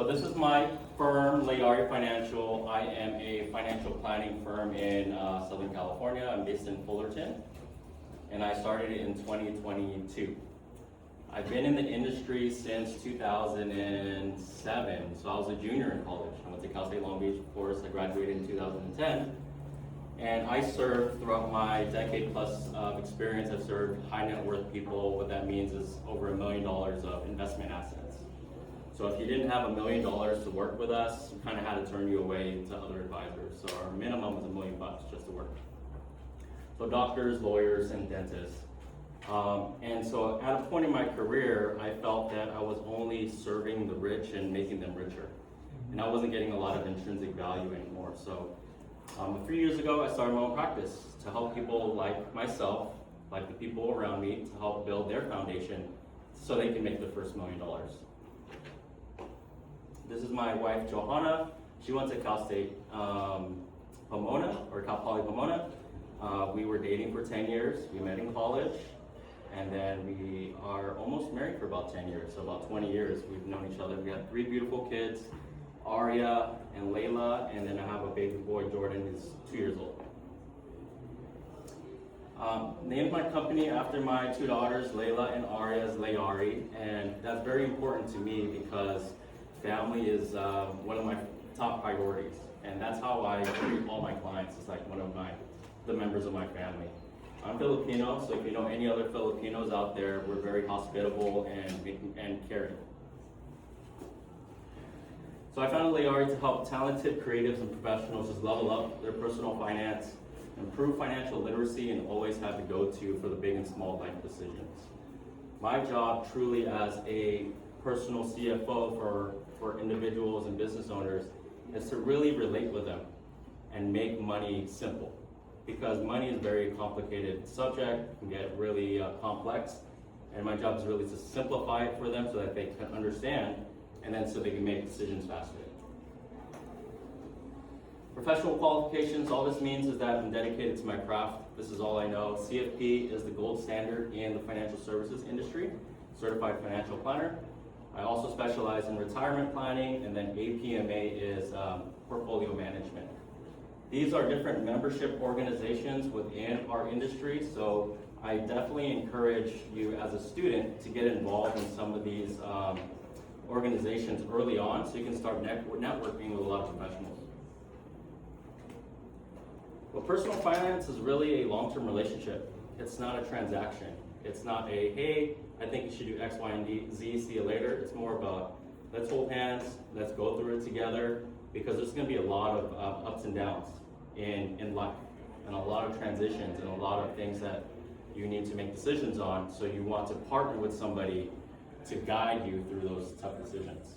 So this is my firm, Layari Financial. I am a financial planning firm in Southern California. I'm based in Fullerton, and I started it in 2022. I've been in the industry since 2007, so I was a junior in college. I went to Cal State Long Beach, of course. I graduated in 2010, and I served throughout my decade plus of experience. I've served high net worth people. What that means is over $1 million of investment assets. So if you didn't have $1 million to work with us, we kind of had to turn you away to other advisors. So our minimum was $1 million just to work. So doctors, lawyers, and dentists. And so at a point in my career, I felt that I was only serving the rich and making them richer. And I wasn't getting a lot of intrinsic value anymore. So a few years ago, I started my own practice to help people like myself, like the people around me, to help build their foundation so they can make the first $1 million. This is my wife, Johanna. She went to Cal State Pomona, or Cal Poly Pomona. We were dating for 10 years. We met in college. And then we are almost married for about 10 years, so about 20 years we've known each other. We have 3 beautiful kids, Aria and Layla, and then I have a baby boy, Jordan, who's 2 years old. Named my company after my 2 daughters, Layla and Aria, as Layari, and that's very important to me because family is one of my top priorities, and that's how I treat all my clients. It's like one of the members of my family. I'm Filipino, so if you know any other Filipinos out there, we're very hospitable and caring. So I founded Layari to help talented creatives and professionals just level up their personal finance, improve financial literacy, and always have the go-to for the big and small life decisions. My job truly as a personal CFO for individuals and business owners is to really relate with them and make money simple. Because money is a very complicated subject, it can get really complex, and my job is really to simplify it for them so that they can understand, and then so they can make decisions faster. Professional qualifications, all this means is that I'm dedicated to my craft. This is all I know. CFP is the gold standard in the financial services industry, Certified Financial Planner. I also specialize in retirement planning, and then APMA is portfolio management. These are different membership organizations within our industry, so I definitely encourage you as a student to get involved in some of these organizations early on so you can start networking with a lot of professionals. Well, personal finance is really a long-term relationship. It's not a transaction. It's not a, hey, I think you should do X, Y, and Z, see you later. It's more about, let's hold hands, let's go through it together, because there's going to be a lot of ups and downs in life, and a lot of transitions, and a lot of things that you need to make decisions on, so you want to partner with somebody to guide you through those tough decisions.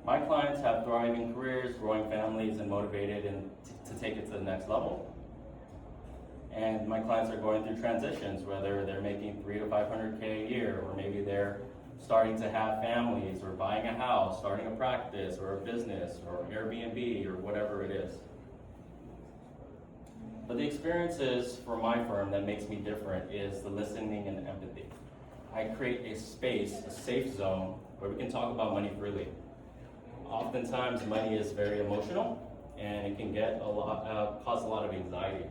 My clients have thriving careers, growing families, and motivated to take it to the next level. And my clients are going through transitions, whether they're making $300 to $500K a year, or maybe they're starting to have families, or buying a house, starting a practice, or a business, or Airbnb, or whatever it is. But the experiences for my firm that makes me different is the listening and empathy. I create a space, a safe zone, where we can talk about money freely. Oftentimes, money is very emotional, and it can get cause a lot of anxiety.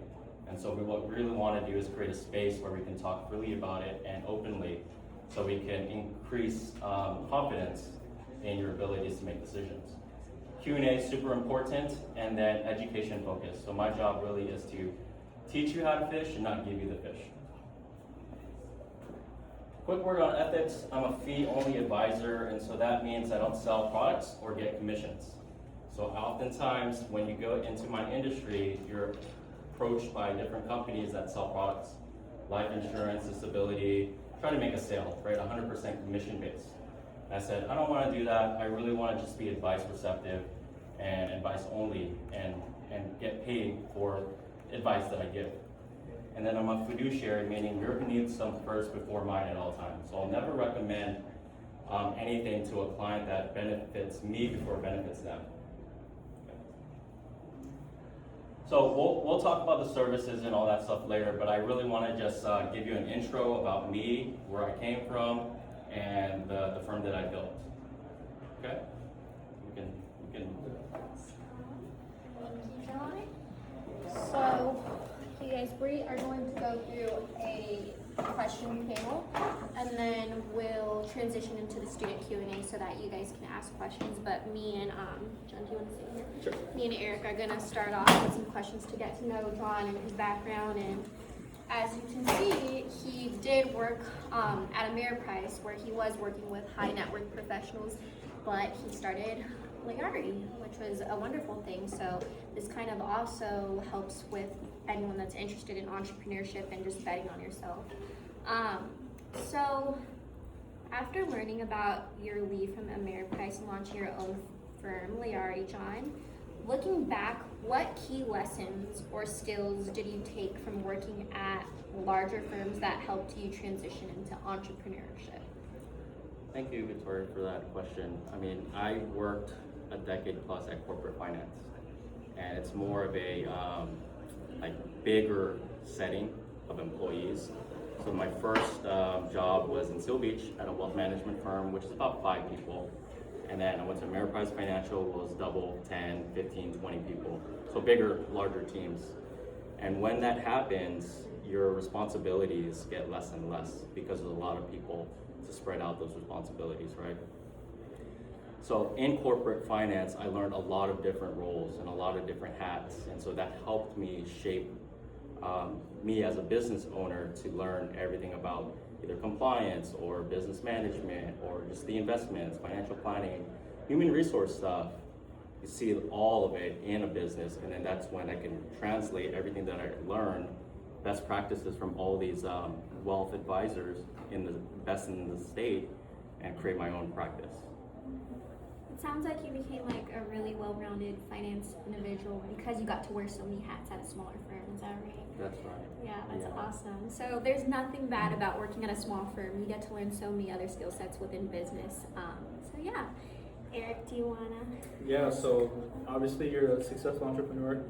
And so what we really want to do is create a space where we can talk freely about it and openly, so we can increase confidence in your abilities to make decisions. Q&A is super important, and then education focus. So my job really is to teach you how to fish and not give you the fish. Quick word on ethics. I'm a fee-only advisor, and so that means I don't sell products or get commissions. So oftentimes when you go into my industry, you're approached by different companies that sell products, life insurance, disability, try to make a sale, right? 100% commission based. I said, I don't want to do that. I really want to just be advice receptive and advice only, and get paid for advice that I give. And then I'm a fiduciary, meaning your needs come first before mine at all times. So I'll never recommend anything to a client that benefits me before it benefits them. So we'll talk about the services and all that stuff later, but I really want to just give you an intro about me, where I came from, and the firm that I built. Okay? We can. Thank you, John. So, you guys, we are going to go through a question panel, and then we'll transition into the student Q&A so that you guys can ask questions. But me and John, do you want to sit here? Sure. Me and Eric are going to start off with some questions to get to know John and his background. And as you can see, he did work at Ameriprise, where he was working with high net worth professionals, but he started Liari, which was a wonderful thing. So this kind of also helps with anyone that's interested in entrepreneurship and just betting on yourself. So after learning about your leave from Ameriprise and launching your own firm, Liari, John, looking back, what key lessons or skills did you take from working at larger firms that helped you transition into entrepreneurship? Thank you, Victoria, for that question. I mean, I worked a decade plus at corporate finance, and it's more of a bigger setting of employees. So my first job was in Seal Beach at a wealth management firm, which is about 5 people. And then I went to Ameriprise Financial, was double, 10, 15, 20 people. So bigger, larger teams. And when that happens, your responsibilities get less and less because there's a lot of people to spread out those responsibilities, right? So in corporate finance, I learned a lot of different roles and a lot of different hats. And so that helped me shape me as a business owner to learn everything about either compliance or business management or just the investments, financial planning, human resource stuff. You see all of it in a business, and then that's when I can translate everything that I learned, best practices from all these wealth advisors in the best in the state, and create my own practice. It sounds like you became like a really well-rounded finance individual because you got to wear so many hats at a smaller firm. Is that right? That's right. Yeah, that's awesome. So there's nothing bad about working at a small firm. You get to learn so many other skill sets within business. So yeah, Eric, do you wanna? Yeah. So obviously you're a successful entrepreneur.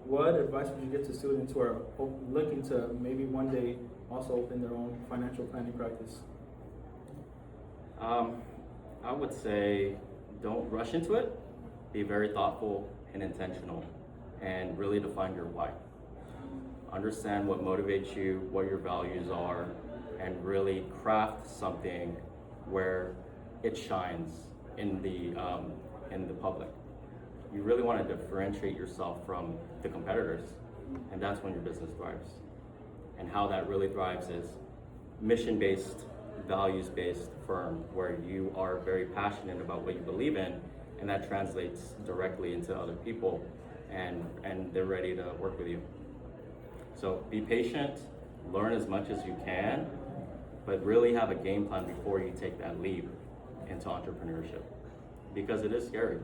What advice would you give to students who are looking to maybe one day also open their own financial planning practice? I would say don't rush into it. Be very thoughtful and intentional, and really define your why. Understand what motivates you, what your values are, and really craft something where it shines in the public. You really want to differentiate yourself from the competitors, and that's when your business thrives. And how that really thrives is mission-based, values-based firm where you are very passionate about what you believe in, and that translates directly into other people, and they're ready to work with you. So be patient, learn as much as you can, but really have a game plan before you take that leap into entrepreneurship, because it is scary.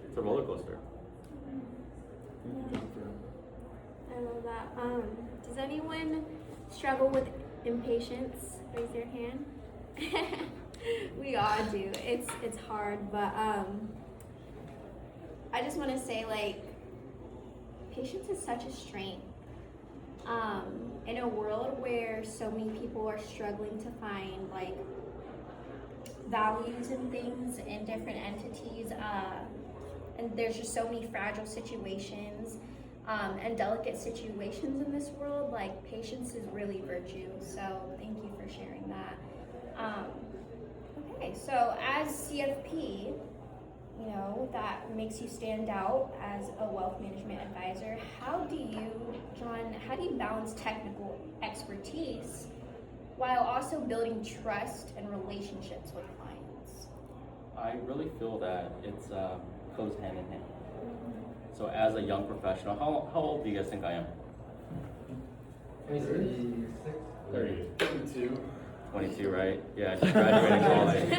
It's a roller coaster. I love that. Does anyone struggle with impatience? Raise your hand. We all do. It's hard, but I just want to say, like, patience is such a strength. In a world where so many people are struggling to find like values and things in different entities, and there's just so many fragile situations and delicate situations in this world, like patience is really virtue. So thank you for sharing that. Okay, so as CFP, you know, that makes you stand out as a wealth management advisor. How do you, John, balance technical expertise while also building trust and relationships with clients? I really feel that it's goes hand in hand. So as a young professional, how old do you guys think I am? 36? 32. 22, right? Yeah, I just graduated college.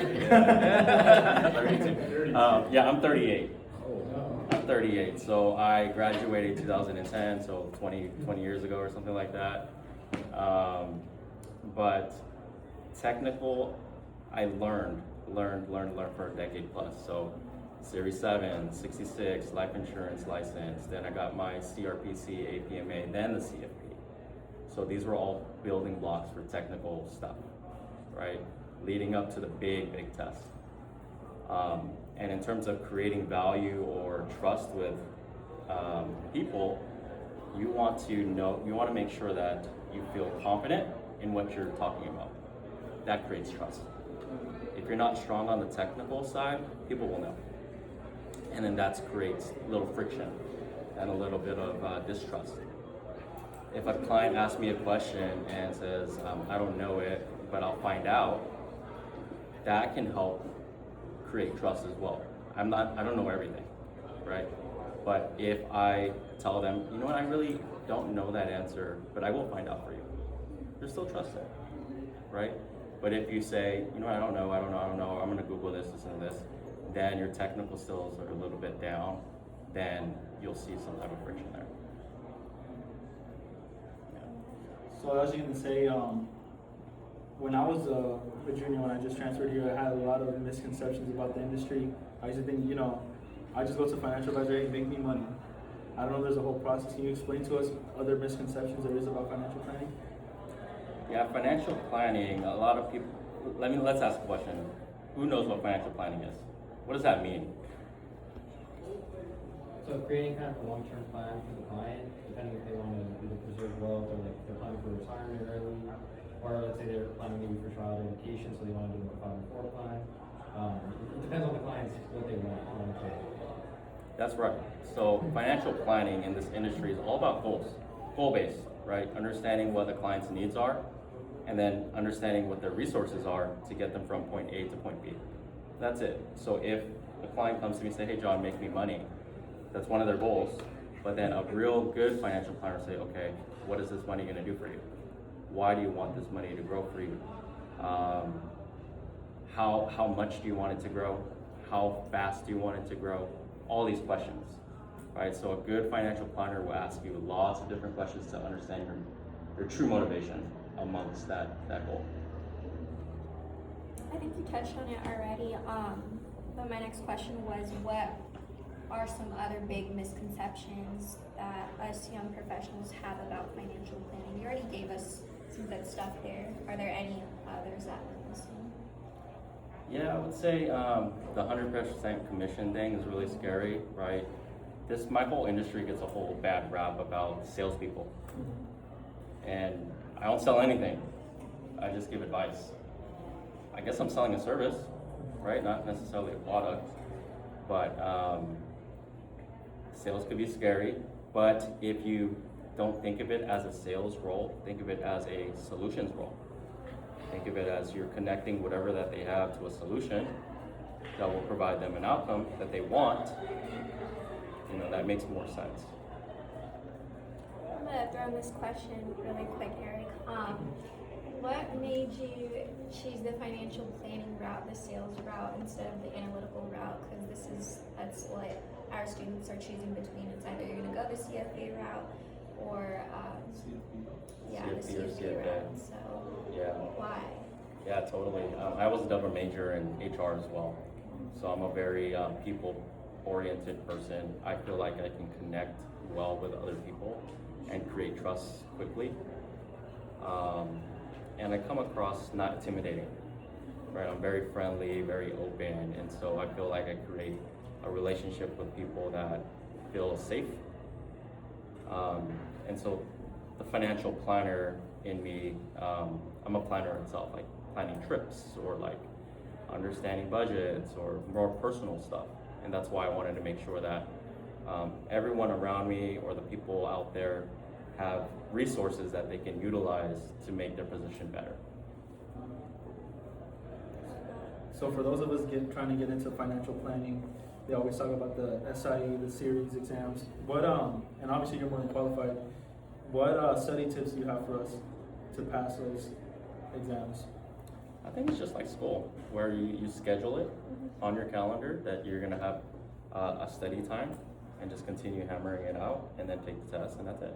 Yeah, I'm 38. I'm 38. So I graduated 2010, so 20 years ago or something like that. But technical, I learned for a decade plus. So Series 7, 66, life insurance license. Then I got my CRPC, APMA, then the CFP. So these were all building blocks for technical stuff, right? Leading up to the big test. And in terms of creating value or trust with people, you want to make sure that you feel confident in what you're talking about. That creates trust. If you're not strong on the technical side, people will know. And then that creates a little friction and a little bit of distrust. If a client asks me a question and says, I don't know it, but I'll find out, that can help create trust as well. I don't know everything, right? But if I tell them, you know what, I really don't know that answer, but I will find out for you, they're still trusted, right? But if you say, you know what, I don't know, I'm gonna Google this and this, then your technical skills are a little bit down, then you'll see some type of friction there. So I was going to say, when I was a junior, when I just transferred here, I had a lot of misconceptions about the industry. I used to think, I just go to financial advisor, hey, make me money. I don't know if there's a whole process. Can you explain to us other misconceptions there is about financial planning? Yeah, financial planning, a lot of people, let's ask a question. Who knows what financial planning is? What does that mean? So creating kind of a long-term plan for the client, depending if they want to either preserve wealth or like they're planning for retirement early, or let's say they're planning maybe for child education, so they want to do a 5-4 plan. It depends on the clients what they want. That's right. So financial planning in this industry is all about goals, goal-based, right? Understanding what the client's needs are, and then understanding what their resources are to get them from point A to point B. That's it. So if a client comes to me and say, hey John, make me money, that's one of their goals. But then a real good financial planner say, okay, what is this money going to do for you? Why do you want this money to grow for you? How much do you want it to grow? How fast do you want it to grow? All these questions, right? So a good financial planner will ask you lots of different questions to understand your true motivation amongst that goal. I think you touched on it already. But my next question was, what are some other big misconceptions that us young professionals have about financial planning? You already gave us some good stuff there. Are there any others that we're missing? Yeah, I would say the 100% commission thing is really scary, right? My whole industry gets a whole bad rap about salespeople. And I don't sell anything. I just give advice. I guess I'm selling a service, right? Not necessarily a product. But sales could be scary. But if you don't think of it as a sales role, think of it as a solutions role. Think of it as you're connecting whatever that they have to a solution that will provide them an outcome that they want. That makes more sense. I'm gonna throw in this question really quick, Eric. What made you choose the financial planning route, the sales route, instead of the analytical route? Because that's what our students are choosing between. It's either you're gonna go the CFA route or the CFA route. So why? Yeah, totally. I was a double major in HR as well, so I'm a very people-oriented person. I feel like I can connect well with other people and create trust quickly. And I come across not intimidating, right? I'm very friendly, very open, and so I feel like I create a relationship with people that feel safe. And so the financial planner in me, I'm a planner itself, like planning trips or like understanding budgets or more personal stuff. And that's why I wanted to make sure that everyone around me or the people out there have resources that they can utilize to make their position better. So for those of us trying to get into financial planning, they always talk about the SIE, the series exams. What and obviously you're more than qualified. What study tips do you have for us to pass those exams? I think it's just like school, where you schedule it on your calendar that you're gonna have a study time and just continue hammering it out and then take the test, and that's it.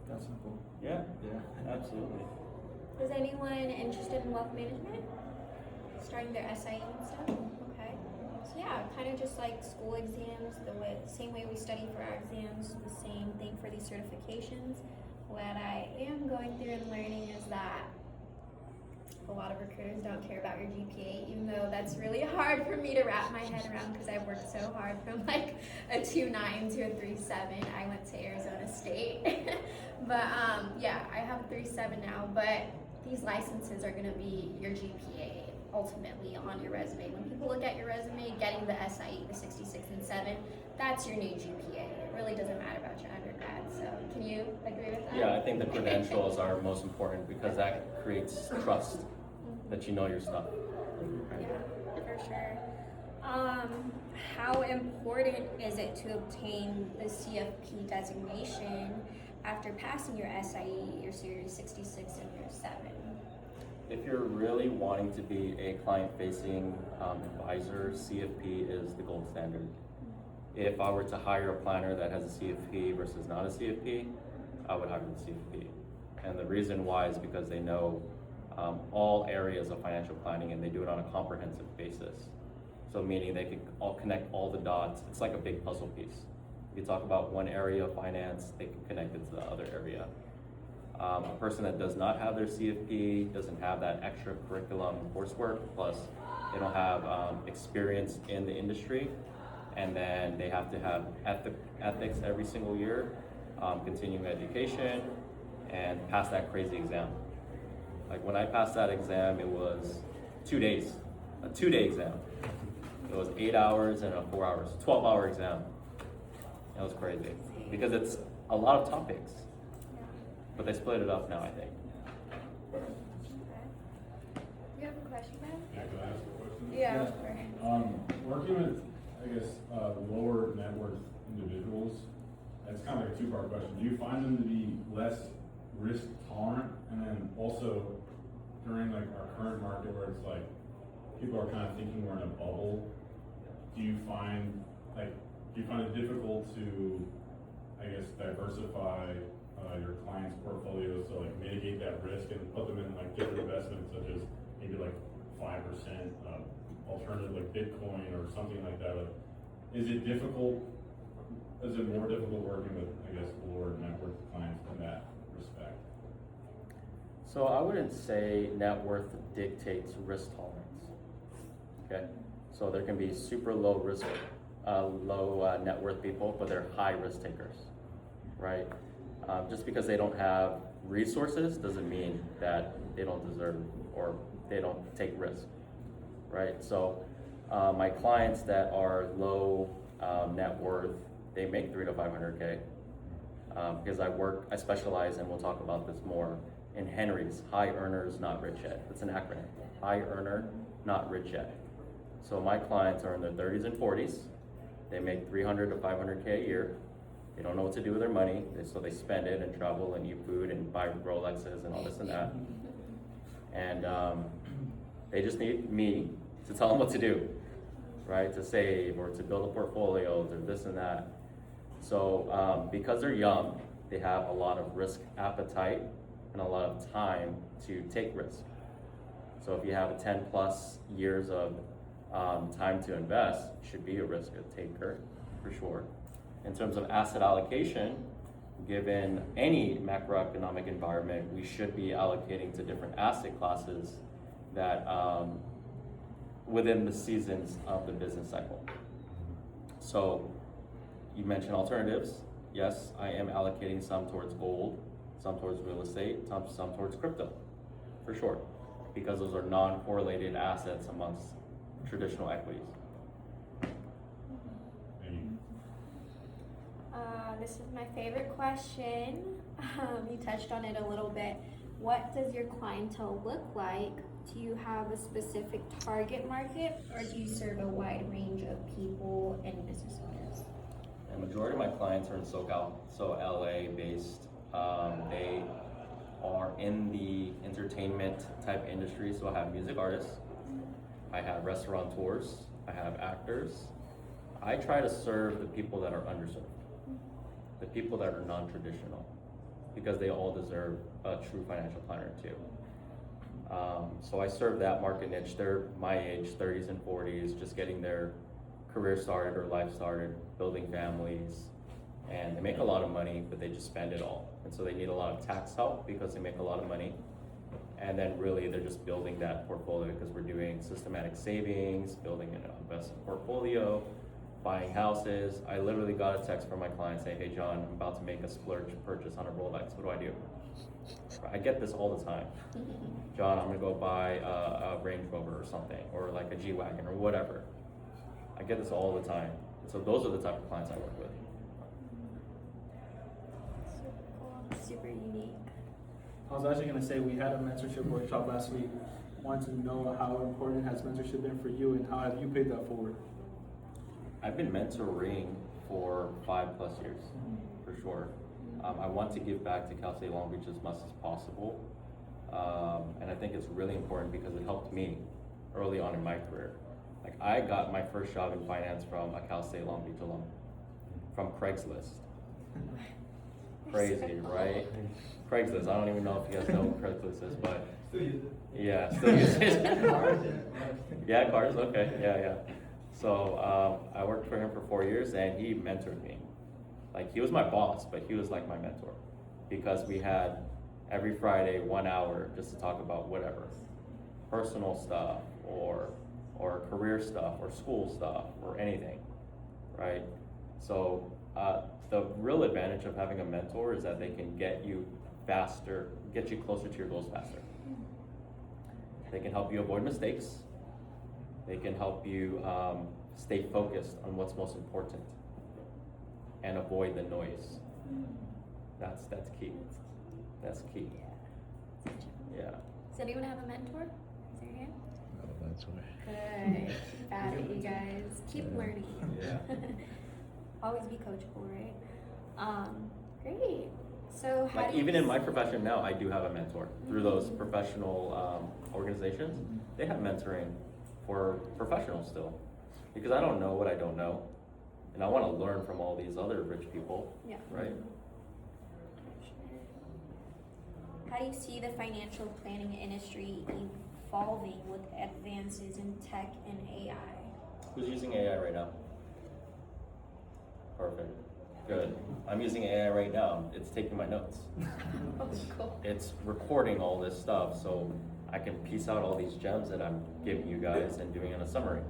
That's simple. Yeah, absolutely. Is anyone interested in wealth management? Starting their SIE and stuff? Okay. So yeah, kind of just like school exams, same way we study for our exams, the same thing for these certifications. What I am going through and learning is that a lot of recruiters don't care about your GPA, even though that's really hard for me to wrap my head around because I've worked so hard from like a 2.9 to a 3.7. I went to Arizona State. But yeah, I have a 3.7 now, but these licenses are gonna be your GPA ultimately on your resume. When people look at your resume, getting the SIE, the 66 and 7, that's your new GPA. It really doesn't matter about your undergrad. So can you agree with that? Yeah, I think the credentials are most important because that creates trust that you know your stuff. Yeah, for sure. How important is it to obtain the CFP designation after passing your SIE, your Series 66 and your 7? If you're really wanting to be a client-facing advisor, CFP is the gold standard. If I were to hire a planner that has a CFP versus not a CFP, I would hire the CFP. And the reason why is because they know all areas of financial planning and they do it on a comprehensive basis. So meaning they can all connect all the dots. It's like a big puzzle piece. You talk about one area of finance, they can connect it to the other area. A person that does not have their CFP doesn't have that extra curriculum coursework, plus they don't have experience in the industry, and then they have to have ethics every single year, continuing education, and pass that crazy exam. Like when I passed that exam, it was 2 days, a 2-day exam. It was 8 hours and a 4 hours, 12-hour exam. It was crazy because it's a lot of topics. But they split it up now, I think. You have a question, Ben? Yeah, can I ask a question? Yeah. Working with, I guess, lower net worth individuals, that's kind of like a two-part question. Do you find them to be less risk tolerant? And then also, during like our current market where it's like, people are kind of thinking we're in a bubble, do you find it difficult to, I guess, diversify your clients' portfolios to like mitigate that risk and put them in like different investments such as maybe like 5% alternative like Bitcoin or something like that? Is it difficult? Is it more difficult working with, I guess, lower net worth clients in that respect? So I wouldn't say net worth dictates risk tolerance. Okay, so there can be super low risk, low net worth people, but they're high risk takers, right? Just because they don't have resources doesn't mean that they don't deserve or they don't take risk, right? So my clients that are low net worth, they make 300 to 500K because I specialize, and we'll talk about this more, in Henry's, high earners, not rich yet. It's an acronym, high earner, not rich yet. So my clients are in their 30s and 40s. They make 300 to 500K a year. They don't know what to do with their money, so they spend it and travel and eat food and buy Rolexes and all this and that. And they just need me to tell them what to do, right? To save or to build a portfolio or this and that. So because they're young, they have a lot of risk appetite and a lot of time to take risk. So if you have 10 plus years of time to invest, you should be a risk taker for sure. In terms of asset allocation, given any macroeconomic environment, we should be allocating to different asset classes that within the seasons of the business cycle. So you mentioned alternatives. Yes, I am allocating some towards gold, some towards real estate, some towards crypto, for sure, because those are non-correlated assets amongst traditional equities. This is my favorite question. You touched on it a little bit. What does your clientele look like? Do you have a specific target market, or do you serve a wide range of people and business owners? The majority of my clients are in SoCal, so LA based. They are in the entertainment type industry, so I have music artists, I have restaurateurs, I have actors. I try to serve the people that are underserved, the people that are non-traditional, because they all deserve a true financial planner too. So I serve that market niche. They're my age, 30s and 40s, just getting their career started or life started, building families, and they make a lot of money, but they just spend it all. And so they need a lot of tax help because they make a lot of money. And then really they're just building that portfolio because we're doing systematic savings, building an investment portfolio, buying houses. I literally got a text from my client saying, hey John, I'm about to make a splurge purchase on a Rolex. What do I do? I get this all the time. John, I'm gonna go buy a Range Rover or something, or like a G-Wagon or whatever. I get this all the time. So those are the type of clients I work with. Super cool. Super unique. I was actually going to say we had a mentorship workshop last week. Wanted to know how important has mentorship been for you and how have you paid that forward? I've been mentoring for 5+ years, for sure. I want to give back to Cal State Long Beach as much as possible. And I think it's really important because it helped me early on in my career. Like I got my first job in finance from a Cal State Long Beach alum, from Craigslist. Crazy, right? Craigslist, I don't even know if you guys know what Craigslist is, but yeah, still use it. Yeah, cars, okay, yeah. So I worked for him for 4 years and he mentored me. Like he was my boss, but he was like my mentor because we had every Friday 1 hour just to talk about whatever, personal stuff or career stuff or school stuff or anything, right? So the real advantage of having a mentor is that they can get you faster, get you closer to your goals faster. They can help you avoid mistakes. They can help you stay focused on what's most important and avoid the noise. That's key. That's key. Yeah. Does anyone have a mentor? Is there your hand? That's why. Good. Keep at it, you guys. Keep learning. Yeah. Always be coachable, right? Great. So how Like do you even in my profession now, I do have a mentor through those professional organizations. They have mentoring for professionals still, because I don't know what I don't know, and I want to learn from all these other rich people. Yeah. Right. How do you see the financial planning industry evolving with advances in tech and AI? Who's using AI right now? Perfect. Good. I'm using AI right now. It's taking my notes. Oh, cool. It's recording all this stuff so I can piece out all these gems that I'm giving you guys and doing in a summary,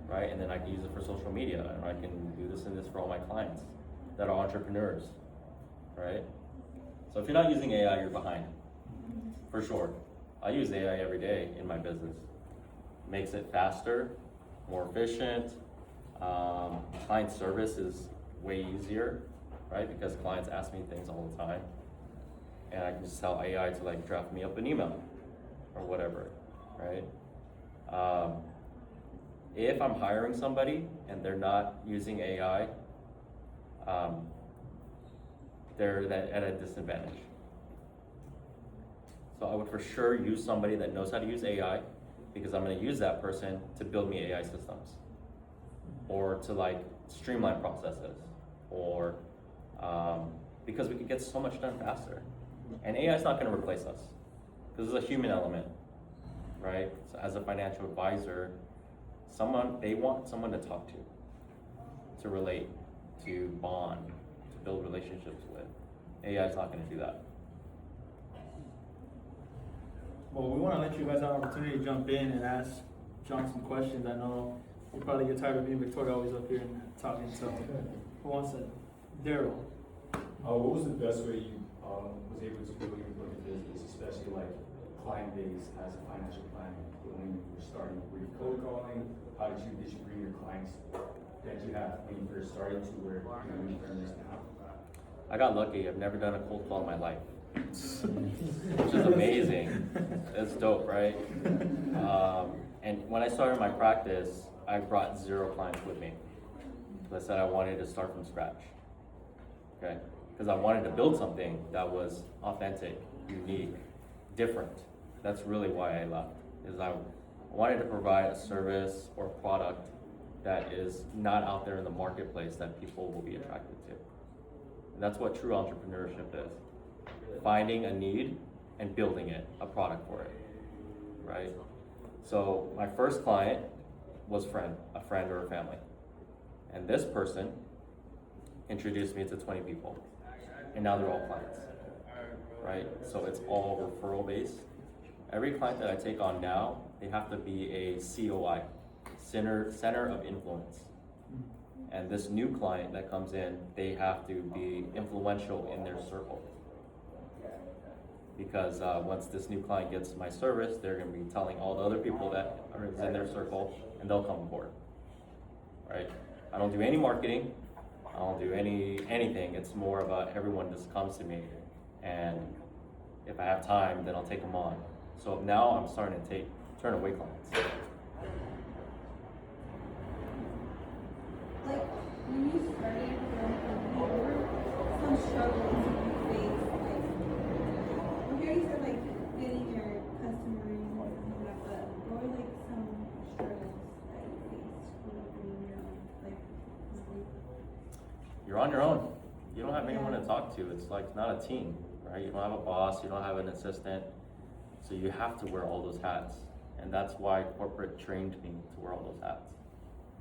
right? And then I can use it for social media, and I can do this for all my clients that are entrepreneurs, right? So if you're not using AI, you're behind, for sure. I use AI every day in my business. Makes it faster, more efficient. Client service is way easier, right? Because clients ask me things all the time, and I can just tell AI to like draft me up an email or whatever, right? If I'm hiring somebody and they're not using AI, they're at a disadvantage. So I would for sure use somebody that knows how to use AI, because I'm going to use that person to build me AI systems or to like streamline processes, or because we can get so much done faster. And AI is not going to replace us because there's a human element, right? So as a financial advisor, they want someone to talk to relate, to bond, to build relationships with. AI is not going to do that. Well, we want to let you guys have an opportunity to jump in and ask John some questions. I know you probably get tired of being Victoria always up here and talking, so who wants to? Daryl. What was the best way you was able to build your book of business, especially like client base as a financial planner? When you were starting, were you cold calling? How did you bring your clients that you have when you first started to where you're doing this now? I got lucky. I've never done a cold call in my life, which is amazing. It's dope, right? And when I started my practice, I brought 0 clients with me. I said I wanted to start from scratch, okay? Because I wanted to build something that was authentic, unique, different. That's really why I left, is I wanted to provide a service or product that is not out there in the marketplace that people will be attracted to. And that's what true entrepreneurship is. Finding a need and building it, a product for it, right? So my first client was a friend or a family. And this person introduced me to 20 people. And now they're all clients, right? So it's all referral based. Every client that I take on now, they have to be a COI, center of influence. And this new client that comes in, they have to be influential in their circle. Because once this new client gets my service, they're going to be telling all the other people that are in their circle, and they'll come aboard. Right? I don't do any marketing. I don't do anything. It's more about everyone just comes to me, and if I have time, then I'll take them on. So now I'm starting to turn away clients. Like, when you started your own company, what were some struggles you faced? Like, okay, you said like getting your customers and stuff like that, but what were like some struggles that you faced with opening your own like company? You're on your own. You don't have anyone to talk to. It's like not a team, right? You don't have a boss. You don't have an assistant. So you have to wear all those hats. And that's why corporate trained me to wear all those hats.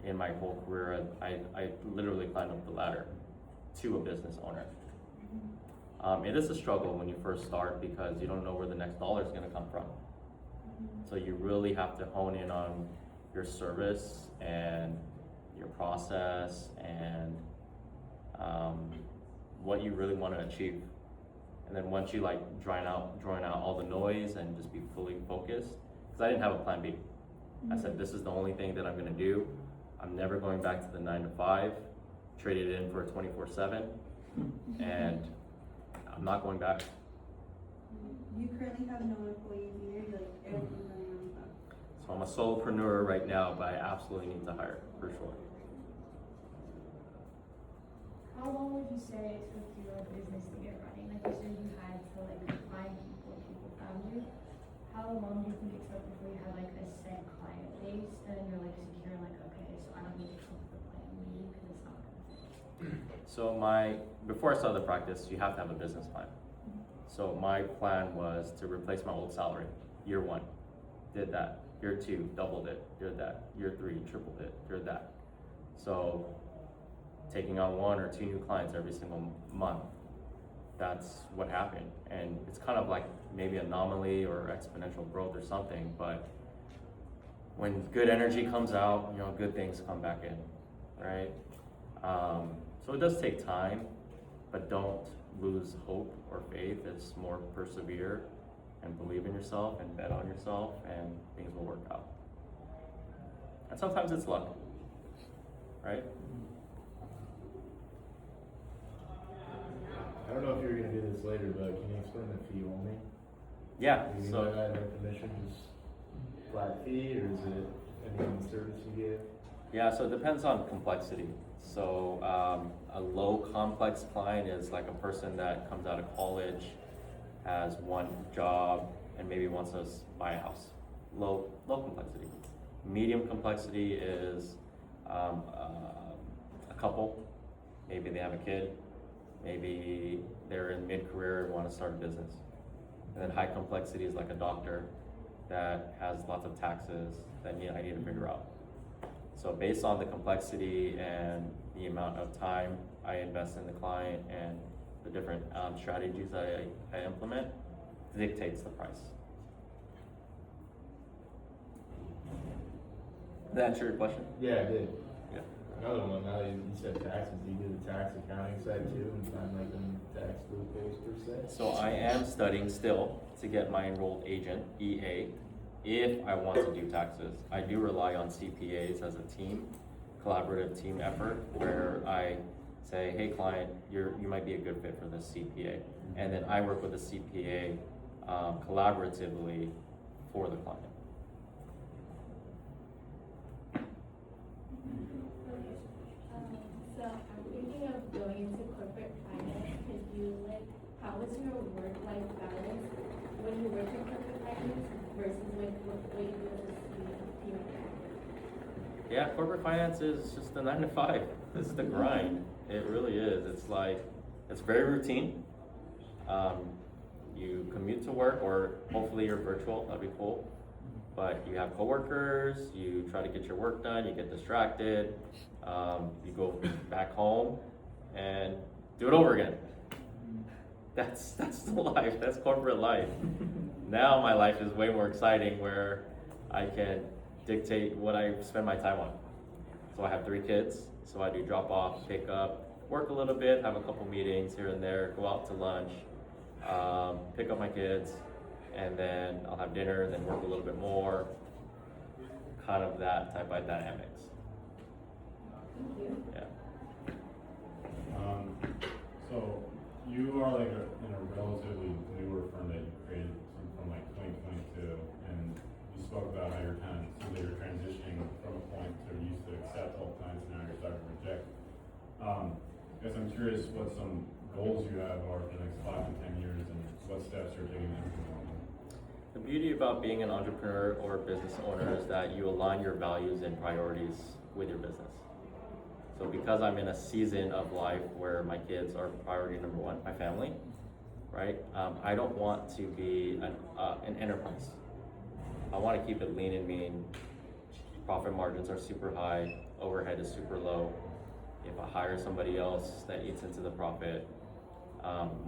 In my whole career, I literally climbed up the ladder to a business owner. It is a struggle when you first start because you don't know where the next dollar is going to come from. So you really have to hone in on your service and your process and what you really want to achieve. And then once you like drawing out all the noise and just be fully focused, because I didn't have a plan B. I said, this is the only thing that I'm going to do. I'm never going back to the 9 to 5, traded it in for a 24/7, and I'm not going back. You currently have no employees either, you're like everything's on your own stuff. So I'm a solopreneur right now, but I absolutely need to hire, for sure. How long would you say it took your business to get running? Like you said, you had to like find people found you. How long do you think it took before you had like a set client base and you're like secure, like okay, so I don't need to come up with a plan B because it's not gonna fit. So before I started the practice, you have to have a business plan. So my plan was to replace my old salary. Year 1, did that. Year 2, doubled it, did that. Year 3, tripled it, did that. So taking on 1 or 2 new clients every single month. That's what happened. And it's kind of like maybe anomaly or exponential growth or something, but when good energy comes out, good things come back in, right? So it does take time, but don't lose hope or faith. It's more persevere and believe in yourself and bet on yourself, and things will work out. And sometimes it's luck, right? I don't know if you were gonna do this later, but can you explain the fee only? Yeah, Do you so know that no commission, just flat fee, or is it any service you give? yeah, so it depends on complexity. So a low complex client is like a person that comes out of college, has 1 job, and maybe wants to buy a house. Low complexity. Medium complexity is a couple. Maybe they have a kid. Maybe they're in mid-career and want to start a business. And then high complexity is like a doctor that has lots of taxes that I need to figure out. So based on the complexity and the amount of time I invest in the client and the different strategies I implement, dictates the price. Did that answer your question? Yeah, I did. Yeah. Another one, now you said taxes, do you do the tax accounting side too, and find like them tax loopholes per se? So I am studying still to get my enrolled agent, EA, if I want to do taxes. I do rely on CPAs as a team, collaborative team effort, where I say, hey client, you might be a good fit for this CPA. And then I work with the CPA collaboratively for the client. So I'm thinking of going into corporate finance. How was your work-life balance when you work in corporate finance versus what you do as a team? Yeah, corporate finance is just the 9 to 5. It's the grind. It really is. It's like, it's very routine. You commute to work, or hopefully you're virtual, that'd be cool. But you have coworkers, you try to get your work done, you get distracted, you go back home and do it over again. That's the life, that's corporate life. now my life is way more exciting where I can dictate what I spend my time on. So I have 3 kids, so I do drop off, pick up, work a little bit, have a couple meetings here and there, go out to lunch, pick up my kids, and then I'll have dinner, then work a little bit more, kind of that type of dynamics. Thank you. Yeah. So you are like in a relatively newer firm that you created from like 2022, and you spoke about how you're kind of, so that you're transitioning from a point to you used to accept all clients, now you're starting to reject. I guess I'm curious what some goals you have are for the next 5 to 10 years and what steps you're taking to implement them. The beauty about being an entrepreneur or a business owner is that you align your values and priorities with your business. So because I'm in a season of life where my kids are priority number 1, my family, right? I don't want to be an enterprise. I want to keep it lean and mean. Profit margins are super high, overhead is super low. If I hire somebody else that eats into the profit,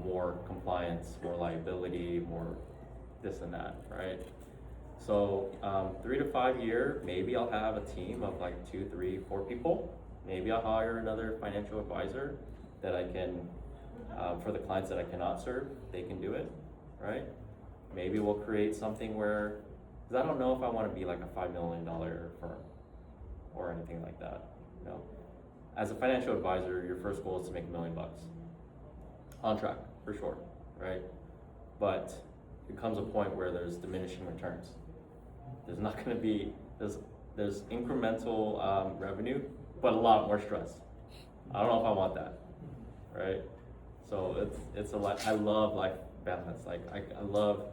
more compliance, more liability, more this and that, right? So 3 to 5 year, maybe I'll have a team of like 2, 3, 4 people. Maybe I'll hire another financial advisor that I can, for the clients that I cannot serve, they can do it, right? Maybe we'll create something where, because I don't know if I want to be like a $5 million firm or anything like that, you know? As a financial advisor, your first goal is to make $1 million. On track, for sure, right? But it comes a point where there's diminishing returns. There's not going to be, there's incremental revenue, but a lot more stress. I don't know if I want that, right? So it's a lot. I love life balance. Like I love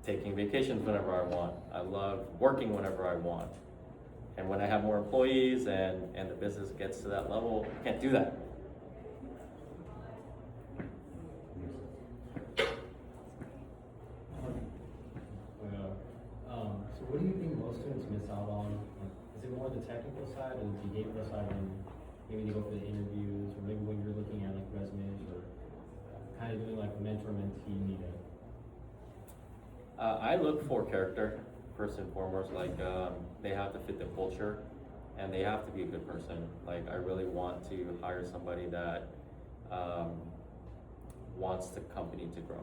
taking vacations whenever I want. I love working whenever I want. And when I have more employees and the business gets to that level, I can't do that. So what do you think most students miss out on? Like, is it more the technical side or the behavioral side when maybe they go for the interviews, or maybe when you're looking at like resumes, or kind of doing like a mentor-mentee meeting? I look for character first and foremost. Like they have to fit the culture, and they have to be a good person. Like I really want to hire somebody that wants the company to grow,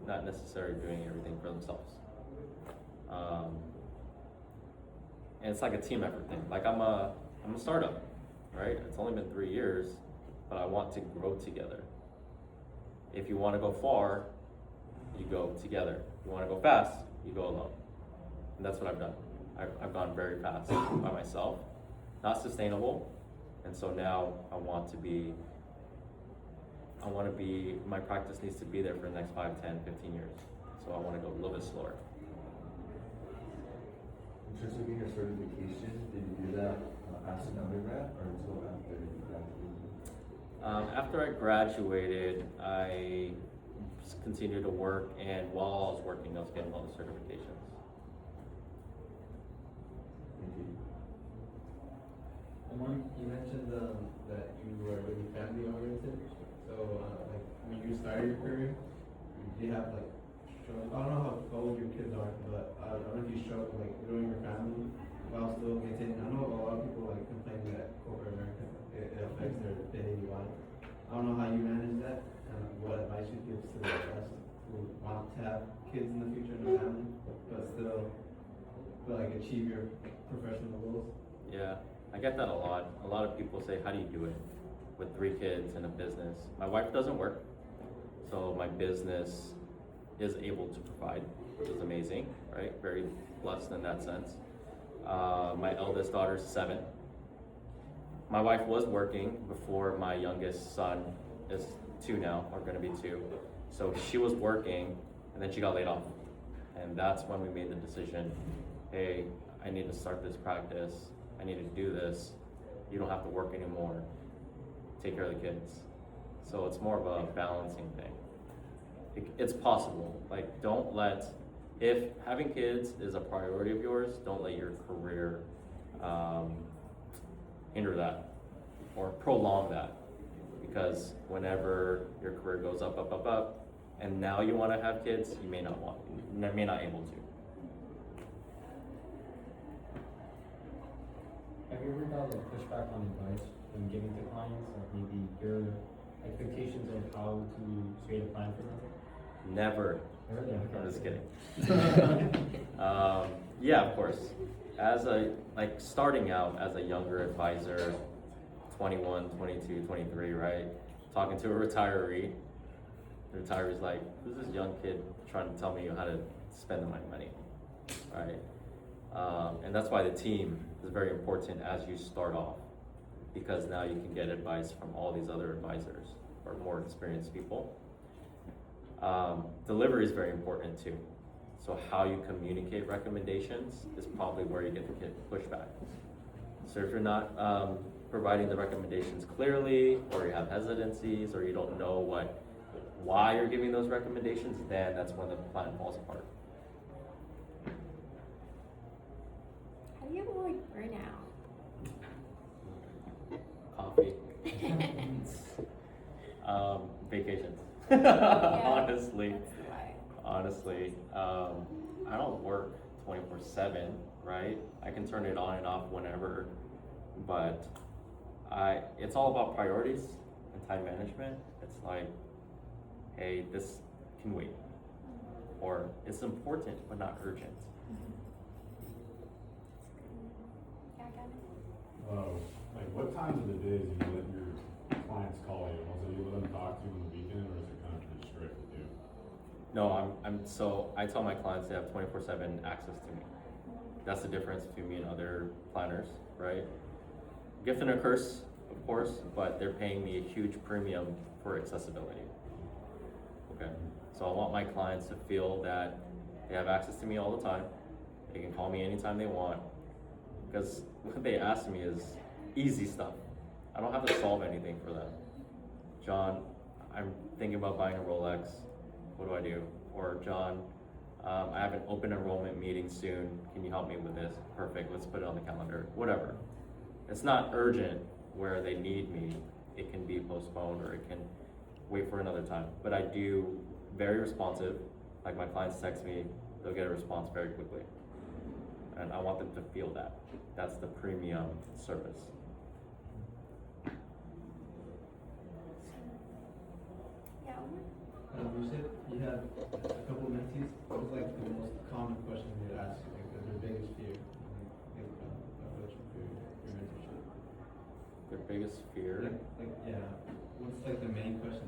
not necessarily doing everything for themselves. And it's like a team effort thing. Like I'm a startup, right? It's only been 3 years, but I want to grow together. If you want to go far, you go together. If you want to go fast, you go alone. And that's what I've done. I've gone very fast by myself, not sustainable. And so now I want to be, my practice needs to be there for the next 5, 10, 15 years. So I want to go a little bit slower. In terms of getting your certification, did you do that as an undergrad or until after you graduated? After I graduated, I continued to work, and while I was working, I was getting all the certifications. Thank you. Omar, you mentioned that you were really family oriented. So like when you started your career, you have like, I don't know how old your kids are, but I don't know if you struggle like growing your family while still maintaining. I know a lot of people like complain that corporate America it affects their daily life. I don't know how you manage that, and what advice you give to the rest who want to have kids in the future in their family, but still like achieve your professional goals. Yeah, I get that a lot. A lot of people say, how do you do it with 3 kids and a business? My wife doesn't work, so my business is able to provide, which is amazing, right? Very blessed in that sense. My eldest daughter's 7. My wife was working before my youngest son is 2 now, or gonna be 2. So she was working, and then she got laid off. And that's when we made the decision, hey, I need to start this practice. I need to do this. You don't have to work anymore. Take care of the kids. So it's more of a balancing thing. It's possible. Like, don't let, if having kids is a priority of yours, don't let your career hinder that or prolong that. Because whenever your career goes up, and now you want to have kids, you may not able to. Have you ever got like pushback on advice when giving to clients, like maybe your expectations of how to create a plan for them? Never. Never? I'm just kidding. Yeah, of course. Starting out as a younger advisor, 21, 22, 23, right? Talking to a retiree. The retiree's like, who's this young kid trying to tell me how to spend my money, right? And that's why the team is very important as you start off, because now you can get advice from all these other advisors or more experienced people. Delivery is very important too. So how you communicate recommendations is probably where you get pushback. So if you're not providing the recommendations clearly, or you have hesitancies, or you don't know why you're giving those recommendations, then that's when the plan falls apart. How do you avoid burnout? Coffee. Vacations. Honestly, I don't work 24/7, right? I can turn it on and off whenever, but it's all about priorities and time management. It's like, hey, this can wait, or it's important but not urgent. Yeah, I got it. Like what times of the day do you let your clients call you? Also, do you let them talk to you on the weekend, or is it kind of pretty strict with you? No, so I tell my clients they have 24/7 access to me. That's the difference between me and other planners, right? Gift and a curse, of course, but they're paying me a huge premium for accessibility. Okay, so I want my clients to feel that they have access to me all the time. They can call me anytime they want, because what they ask me is easy stuff. I don't have to solve anything for them. John, I'm thinking about buying a Rolex. What do I do? Or John, I have an open enrollment meeting soon. Can you help me with this? Perfect, let's put it on the calendar. Whatever. It's not urgent where they need me. It can be postponed, or it can wait for another time. But I do very responsive. Like my clients text me, they'll get a response very quickly. And I want them to feel that. That's the premium service. Yeah. You said you had a couple of mentees. What was like the most common question you'd ask, like their biggest fear? Your mentorship? Their biggest fear? Yeah. What's like the main question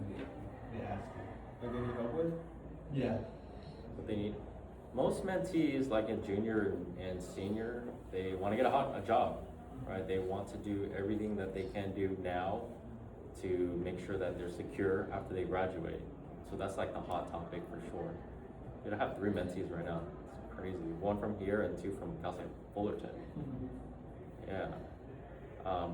they ask you? Like they need help with? Yeah. What they need. Most mentees, like in junior and senior, they want to get a job, right? They want to do everything that they can do now to make sure that they're secure after they graduate. So that's like the hot topic for sure. I have 3 mentees right now. It's crazy. 1 from here and 2 from Cal State Fullerton. Yeah.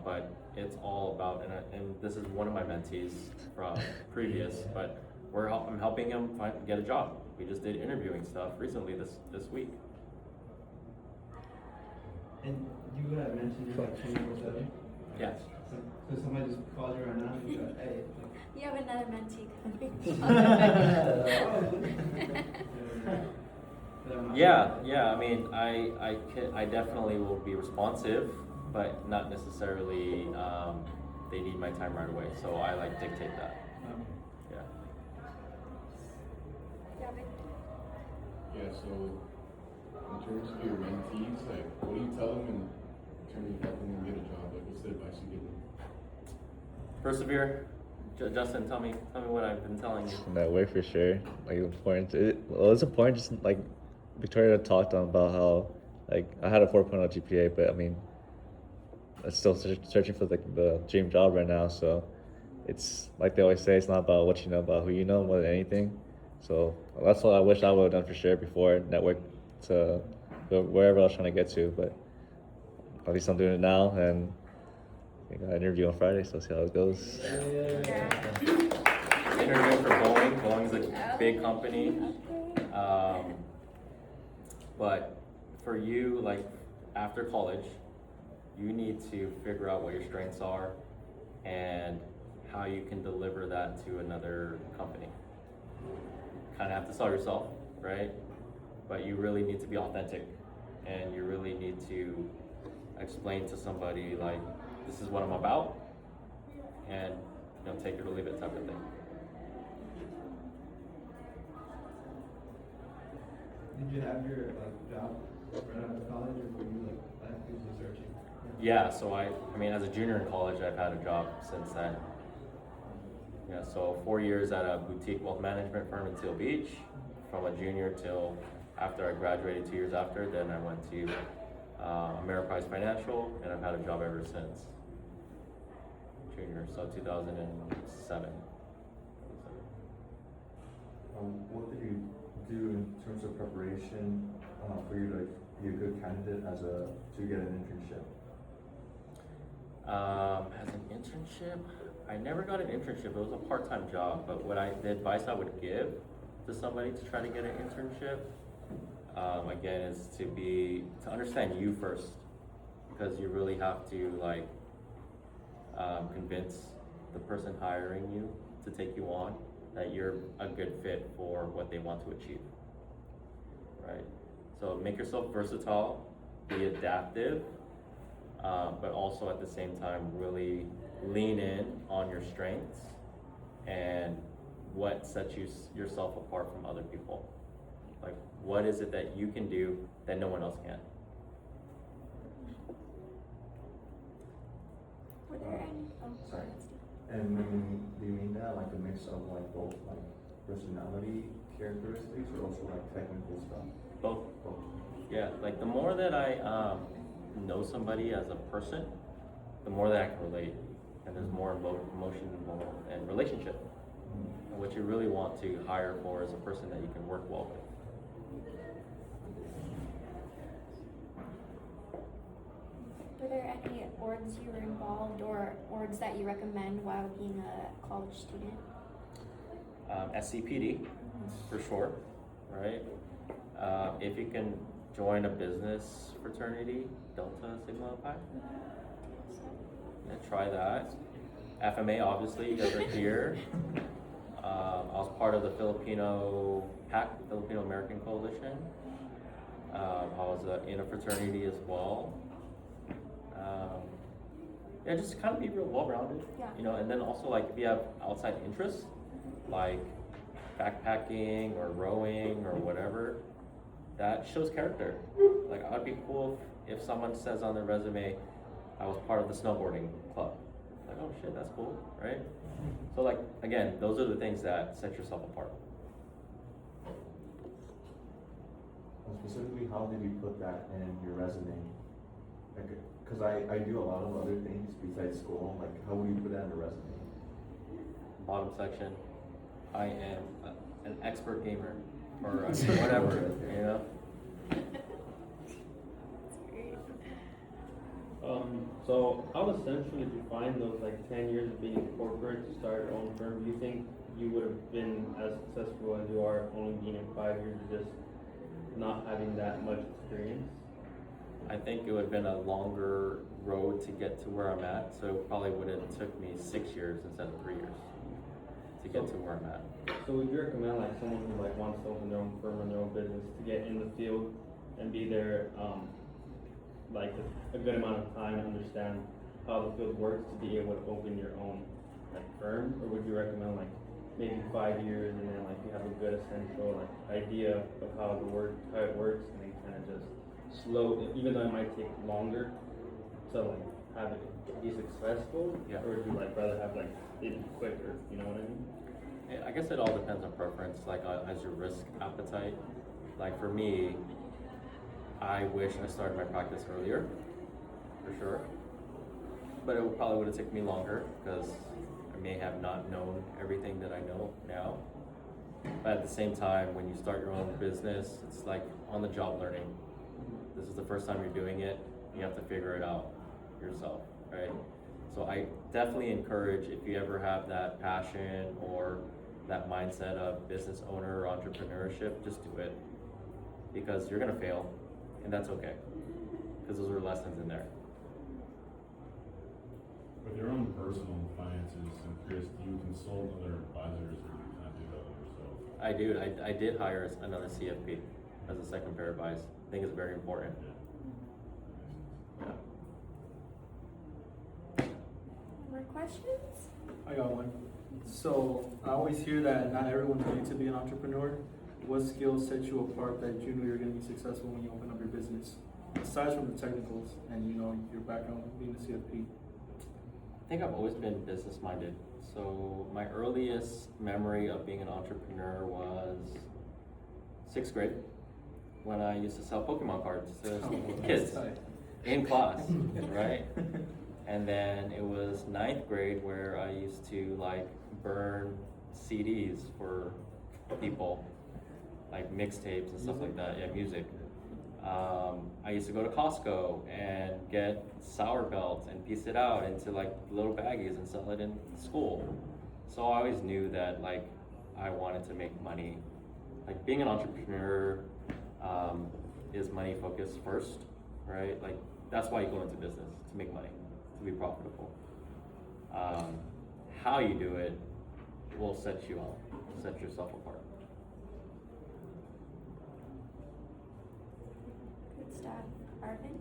But it's all about, and this is one of my mentees from previous, but I'm helping him get a job. We just did interviewing stuff recently this week. And you had mentioned you're like 24/7? Yes. So somebody just called you right now and you go, hey. You have another mentee coming. Yeah. I mean, I definitely will be responsive, but not necessarily they need my time right away. So I like dictate that. Yeah. Yeah, so in terms of your mentees, like, what do you tell them in terms of helping them get a job? Like, what's the advice you give them? Persevere. Justin, tell me what I've been telling you. Network for sure. Like important. It's important. Just like Victoria talked on about how like I had a 4.0 GPA, but I mean, I'm still searching for like the dream job right now. So it's like they always say, it's not about what you know, about who you know more than anything. So that's what I wish I would have done for sure before network to wherever I was trying to get to. But at least I'm doing it now, and I got an interview on Friday, so see how it goes. Interviewing for Boeing. Boeing's a big company. But for you, like after college, you need to figure out what your strengths are and how you can deliver that to another company. kind of have to sell yourself, right? But you really need to be authentic, and you really need to explain to somebody like, this is what I'm about, and take it or leave it type of thing. Did you have your job right out of college, or were you actively searching? Yeah, so I mean, as a junior in college, I've had a job since then. Yeah, so 4 years at a boutique wealth management firm in Seal Beach, from a junior till after I graduated 2 years after. Then I went to Ameriprise Financial, and I've had a job ever since. Junior, so 2007. What did you do in terms of preparation for you to be a good candidate to get an internship? As an internship, I never got an internship. It was a part-time job, but the advice I would give to somebody to try to get an internship, again, is to understand you first, because you really have to convince the person hiring you to take you on that you're a good fit for what they want to achieve, right? So make yourself versatile, be adaptive, but also at the same time really lean in on your strengths and what sets yourself apart from other people. Like, what is it that you can do that no one else can? Were there any? Sorry. And do you mean that like a mix of both personality characteristics or also technical stuff? Both. Yeah, the more that I know somebody as a person, the more that I can relate, and there's more emotion involved and relationship. And what you really want to hire for is a person that you can work well with. Were there any orgs you were involved or orgs that you recommend while being a college student? SCPD, for sure, right? If you can join a business fraternity, Delta Sigma Pi, yeah, try that. FMA, obviously, you guys are here. I was part of the Filipino PAC, Filipino American Coalition. I was in a fraternity as well. Yeah, just kind of be real well-rounded, Yeah. and then also if you have outside interests, like backpacking or rowing or whatever, that shows character. I'd be cool if someone says on their resume, I was part of the snowboarding club. Oh shit, that's cool, right? So again, those are the things that set yourself apart. Specifically, how did you put that in your resume? Because I do a lot of other things besides school. How would you put that in a resume? Bottom section, I am an expert gamer, or whatever, So how essentially did you find those 10 years of being in corporate to start your own firm? Do you think you would have been as successful as you are only being in 5 years of just not having that much experience? I think it would have been a longer road to get to where I'm at, so it probably would have took me 6 years instead of 3 years to get to where I'm at. So would you recommend someone who wants to open their own firm or their own business to get in the field and be there a good amount of time to understand how the field works to be able to open your own firm? Or would you recommend maybe 5 years and then you have a good essential idea of how it works and then kind of just slow, even though it might take longer to have it be successful? Yeah. Or would you rather have it be quicker, you know what I mean? I guess it all depends on preference, as your risk appetite. For me, I wish I started my practice earlier, for sure. But it probably would have taken me longer because I may have not known everything that I know now. But at the same time, when you start your own business, it's on-the-job learning. This is the first time you're doing it. You have to figure it out yourself, right? So I definitely encourage, if you ever have that passion or that mindset of business owner or entrepreneurship, just do it. Because you're gonna fail, and that's okay. Because those are lessons in there. With your own personal finances, and Chris, do you consult other advisors or do you kind of do that yourself? I do. I did hire another CFP as a second pair of eyes. I think it's very important. Yeah. More questions? I got one. So I always hear that not everyone's ready to be an entrepreneur. What skills set you apart that you knew you were going to be successful when you open up your business? Aside from the technicals and your background being a CFP. I think I've always been business minded. So my earliest memory of being an entrepreneur was 6th grade when I used to sell Pokemon cards to kids in class, right? And then it was 9th grade where I used to like burn CDs for people, like mixtapes and stuff like that. Yeah, music. I used to go to Costco and get sour belts and piece it out into like little baggies and sell it in school. So I always knew that like I wanted to make money. Like being an entrepreneur is money focused first, right? Like that's why you go into business, to make money, to be profitable. How you do it will set you up, set yourself apart. Good stuff. Arvin?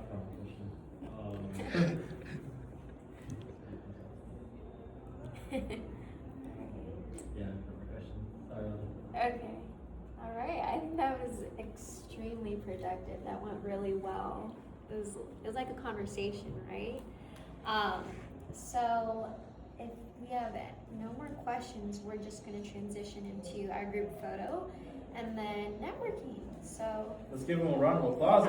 Competition. Yeah, question. Sorry. Okay. All right. I think that was extremely productive. That went really well. It was like a conversation, right? So if we have no more questions, we're just going to transition into our group photo and then networking. So Let's give him a round of applause.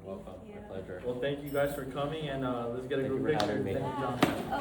Welcome. Yeah. My pleasure. Well, thank you guys for coming, and let's get a Thank group you for picture. having me. Thank you, John. Oh,